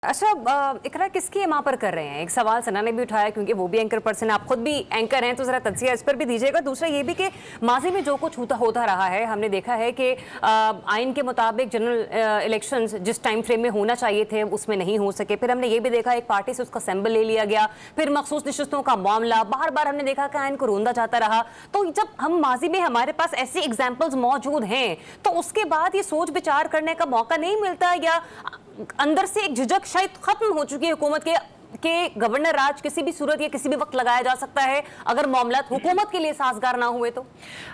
अच्छा, इकरा किसकी वहाँ पर कर रहे हैं? एक सवाल सना ने भी उठाया क्योंकि वो भी एंकर पर्सन है, आप खुद भी एंकर हैं, तो ज़रा तज्जिया इस पर भी दीजिएगा। दूसरा ये भी कि माजी में जो कुछ होता रहा है, हमने देखा है कि आइन के मुताबिक जनरल इलेक्शंस जिस टाइम फ्रेम में होना चाहिए थे उसमें नहीं हो सके। फिर हमने ये भी देखा एक पार्टी से उसका सैम्बल ले लिया गया, फिर मखसूस नशस्तों का मामला, बार बार हमने देखा कि आइन को रोंदा जाता रहा। तो जब हम माजी में हमारे पास ऐसी एग्जाम्पल्स मौजूद हैं तो उसके बाद ये सोच विचार करने का मौका नहीं मिलता, या अंदर से एक झिझक शायद खत्म हो चुकी है हुकूमत के गवर्नर राज किसी भी सूरत या किसी भी वक्त लगाया जा सकता है अगर मामला हुकूमत के लिए साजगार ना हुए तो?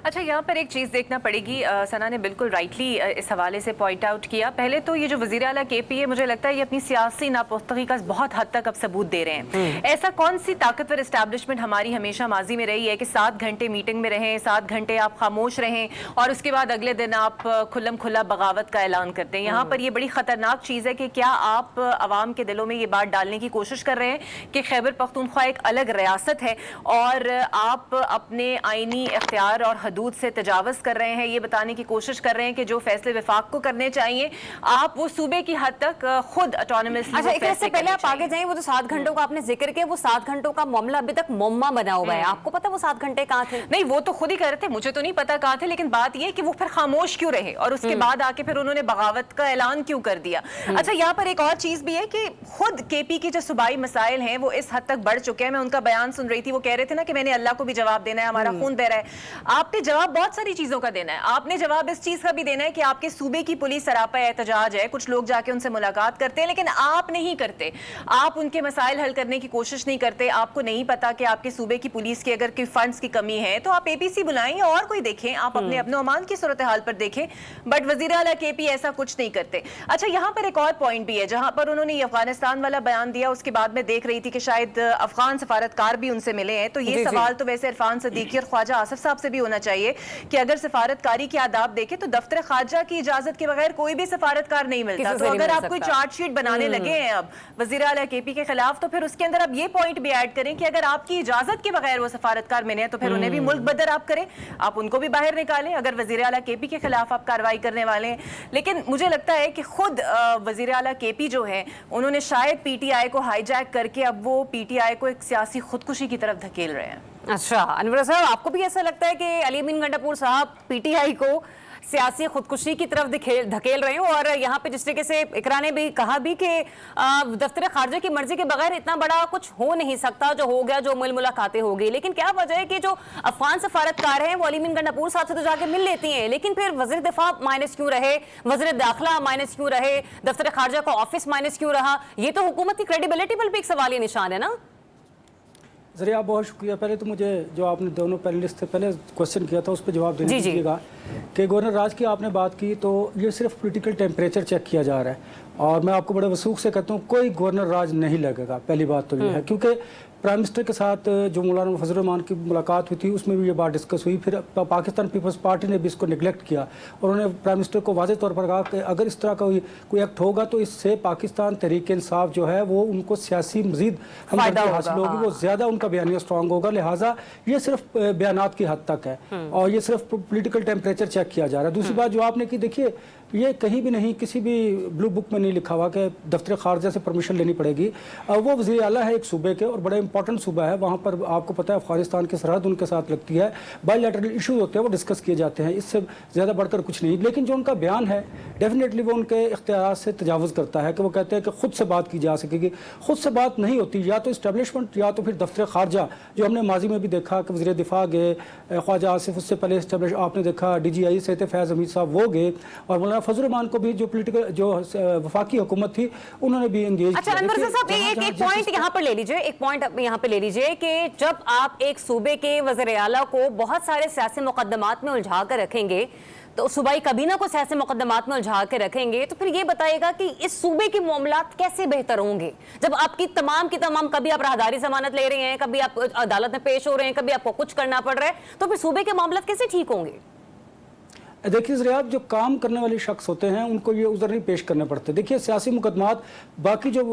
अच्छा, यहाँ पर एक चीज़ देखना पड़ेगी। सना ने बिल्कुल राइटली इस हवाले से पॉइंट आउट किया। पहले तो ये जो वज़ीर आला केपी है, मुझे लगता है ये अपनी सियासी नापुख्तगी का बहुत हद तक अब सबूत दे रहे हैं। ऐसा कौन सी ताकतवर इस्टेब्लिशमेंट हमारी हमेशा माजी में रही है कि 7 घंटे मीटिंग में रहें, 7 घंटे आप खामोश रहें और उसके बाद अगले दिन आप खुल्लम खुल्ला बगावत का ऐलान करते हैं। यहाँ पर ये बड़ी ख़तरनाक चीज़ है कि क्या आप आवाम के दिलों में ये बात डालने की कोशिश कर रहे हैं कि खैबर पख्तूनख्वा एक अलग रियासत है और आप अपने आईनी इख्तियार और हदूद से तजावज़ कर रहे हैं, ये बताने की कोशिश कर रहे हैं कि जो फैसले वफाक को करने चाहिए आप वो सूबे की हद तक खुद ऑटोनमसली। अच्छा, इससे पहले आप आगे जाएं, वो जो 7 घंटों का आपने जिक्र किया, वो 7 घंटों का मामला अभी तक मुम्मा बना हुआ है। आपको पता वो 7 घंटे कहाँ थे? नहीं, वो तो खुद ही कह रहे थे, मुझे तो नहीं पता कहाँ थे, लेकिन बात ये कि वो फिर खामोश क्यों रहे और उसके बाद आके फिर उन्होंने बगावत का ऐलान क्यों कर दिया। अच्छा, यहाँ पर एक और चीज भी है कि खुद केपी की जो सूबाई मसाइल हैं वो इस हद तक बढ़ चुके हैं। मैं उनका बयान सुन रही थी, वो कह रहे थे ना कि मैंने अल्लाह को भी जवाब देना है, हमारा खून बह रहा है। आपने जवाब बहुत सारी चीजों का देना है। आपने जवाब इस चीज का भी देना है कि आपके सूबे की पुलिस सरापा एहतजाज है, कुछ लोग जाके उनसे मुलाकात करते हैं लेकिन आप नहीं करते, आप उनके मसाइल हल करने की कोशिश नहीं करते। आपको नहीं पता कि आपके सूबे की पुलिस की अगर कोई फंड्स की कमी है तो आप एपीसी बुलाएं और कोई देखें, आप अपने अपने ओमान की सूरत हाल पर देखें, बट वजीर आला केपी ऐसा कुछ नहीं करते। अच्छा, यहाँ पर एक और पॉइंट भी है जहां पर उन्होंने अफगानिस्तान वाला बयान दिया, उसके बाद मैं देख रही थी कि शायद अफगान सफारतकार भी उनसे मिले हैं। तो ये सवाल तो वैसे इरफान सदीकी और ख्वाजा आसिफ साहब से भी होना चाहिए कि अगर सफारतकारी की आदाब देखें तो दफ्तर खारजा की इजाजत के बगैर कोई भी सफारतकार नहीं मिलता। तो अगर आप कोई चार्जशीट बनाने लगे हैं अब वजीर आला केपी के खिलाफ, तो फिर उसके अंदर आप ये पॉइंट भी ऐड करें कि अगर आपकी इजाजत के बगैर वो सफारतकार मिले हैं तो फिर उन्हें भी मुल्क बदर आप करें, आप उनको भी बाहर निकालें अगर वजीर आला केपी के खिलाफ आप कार्रवाई करने वाले हैं। लेकिन मुझे लगता है कि खुद वजीर आला केपी जो है उन्होंने शायद पीटीआई को हाईजैक करके अब वो पीटीआई को एक सियासी खुदकुशी की तरफ धकेल रहे हैं। अच्छा, अनवर साहब, आपको भी ऐसा लगता है कि अली अमीन गंडापुर साहब पीटीआई को सियासी खुदकुशी की तरफ धकेल रहे हैं? और यहाँ पे जिस तरीके से इकरा ने भी कहा भी कि दफ्तर खारजा की मर्जी के बगैर इतना बड़ा कुछ हो नहीं सकता, जो हो गया, जो मुलाकातें हो गई, लेकिन क्या वजह है कि जो अफगान सफारतकार हैं वो अली अमीन गंडापुर साहब से तो जाके मिल लेती हैं, लेकिन फिर वज़ीर दिफा माइनस क्यों रहे, वज़ीर दाखिला माइनस क्यों रहे, दफ्तर खारजा का ऑफिस माइनस क्यों रहा? ये तो हुकूमत की क्रेडिबिलिटी पर भी एक सवालिया निशान है ना। ज़रिया, बहुत शुक्रिया। पहले तो मुझे जो आपने दोनों पैनलिस्ट से पहले क्वेश्चन किया था उस पर जवाब देने दीजिएगा कि गवर्नर राज की आपने बात की, तो ये सिर्फ पॉलिटिकल टेम्परेचर चेक किया जा रहा है और मैं आपको बड़े वसूख से कहता हूँ कोई गवर्नर राज नहीं लगेगा। पहली बात तो ये है, क्योंकि प्राइम मिनिस्टर के साथ जो मौलाना फजल रहमान की मुलाकात हुई थी उसमें भी ये बात डिस्कस हुई। फिर पाकिस्तान पीपल्स पार्टी ने भी इसको निगलेक्ट किया और उन्होंने प्राइम मिनिस्टर को वाज़ेह तौर पर कहा कि अगर इस तरह का कोई एक्ट होगा तो इससे पाकिस्तान तहरीक इंसाफ जो है वो उनको सियासी मजीद हमदर्दी हासिल होगी, वो ज़्यादा उनका बयानिया स्ट्रॉन्ग होगा। लिहाजा ये सिर्फ बयानात की हद तक है और ये सिर्फ पोलिटिकल टेम्परेचर चेक किया जा रहा है। दूसरी बात जो आपने की, देखिए ये कहीं भी नहीं, किसी भी ब्लू बुक में नहीं लिखा हुआ कि दफ्तर खारजा से परमिशन लेनी पड़ेगी। वो वज़ीर आला है एक सूबे के और बड़ा इंपॉर्टेंट सूबा है, वहाँ पर आपको पता है अफगानिस्तान की सरहद उनके साथ लगती है, बायलैटरल इशूज़ होते हैं वो डिस्कस किए जाते हैं, इससे ज़्यादा बढ़कर कुछ नहीं। लेकिन जो उनका बयान है डेफिनेटली वो उनके इख्तियार से तजावुज़ करता है कि वो कहते हैं कि खुद से बात की जा सकेगी। खुद से बात नहीं होती, या तो इस्टेब्लिशमेंट या तो फिर दफ्तर खारजा, जो हमने माजी में भी देखा कि वज़ीर दिफा गए, ख्वाजा आसिफ, उससे पहले इस्टेब्लिश आपने देखा DGI से थे फैज़ हमीद साहब, वो गए, और मौलाना फजल रहमान को भी जो पोलिटिकल जो वफाकी हुकूमत थी उन्होंने भी एंगेज किया। अच्छा, अनवर साहब, एक पॉइंट यहाँ पर ले लीजिए, एक पॉइंट यहाँ पे ले लीजिए कि जब आप एक सूबे के वज़ीर आला को बहुत सारे सियासी मुकदमात में उलझा कर रखेंगे, तो सूबाई कबीना को सियासी मुकदमात में उलझा के रखेंगे, तो फिर ये बताएगा कि इस सूबे के मामलात कैसे बेहतर होंगे जब आपकी तमाम की तमाम, कभी आप राहदारी जमानत ले रहे हैं, कभी आप अदालत में पेश हो रहे हैं, कभी आपको कुछ करना पड़ रहा है, तो फिर सूबे के मामलात कैसे ठीक होंगे? देखिए ज़रियाब, जो काम करने वाले शख्स होते हैं उनको ये उज़र नहीं पेश करने पड़ते। देखिए सियासी मुकदमात बाकी जो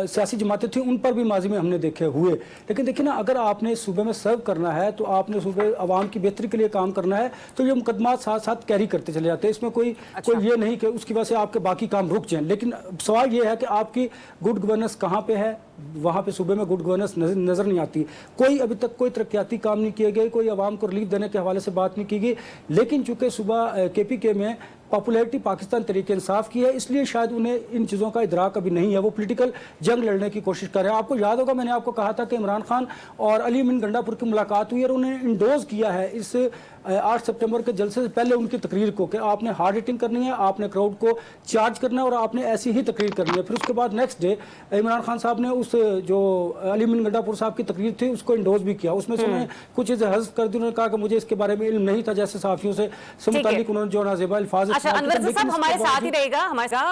सियासी जमातें थी उन पर भी माजी में हमने देखे हुए, लेकिन देखिए ना, अगर आपने सूबे में सर्व करना है तो आपने सूबे अवाम की बेहतरी के लिए काम करना है, तो ये मुकदमात साथ साथ कैरी करते चले जाते हैं। इसमें कोई ये नहीं कि उसकी वजह से आपके बाकी काम रुक जाएं। लेकिन सवाल ये है कि आपकी गुड गवर्नेंस कहाँ पे है, वहाँ पे सूबे में गुड गवर्नेंस नज़र नहीं आती। कोई अभी तक कोई तरक्याती काम नहीं किए गए, कोई आवाम को रिलीफ देने के हवाले से बात नहीं की गई। लेकिन चूंकि सुबह KPK में पॉपुलैरिटी पाकिस्तान तहरीक इंसाफ की है, इसलिए शायद उन्हें इन चीज़ों का इदराक अभी नहीं है। वो पॉलिटिकल जंग लड़ने की कोशिश कर रहे हैं। आपको याद होगा, मैंने आपको कहा था कि इमरान खान और अली अमीन गंडापुर की मुलाकात हुई और उन्हें इंडोज किया है इस 8 सितंबर के जलसे से पहले उनकी तकरीर को, कि आपने हार्ड हिटिंग करनी है, आपने क्राउड को चार्ज करना है और आपने ऐसी ही तकरीर करनी है। फिर उसके बाद नेक्स्ट डे इमरान खान साहब ने उस जो अली अमीन गंडापुर साहब की तकरीर थी उसको इंडोज भी किया। उसमें से उन्होंने कुछ चीज़ें हज़फ कर दी। उन्होंने कहा कि मुझे इसके बारे में इल्म नहीं था, जैसे सहाफ़ियों से मुतालिक उन्होंने जो नाज़ेबा अल्फाज अच्छा, अनवर साहब हमारे साथ ही रहेगा, हमारे साथ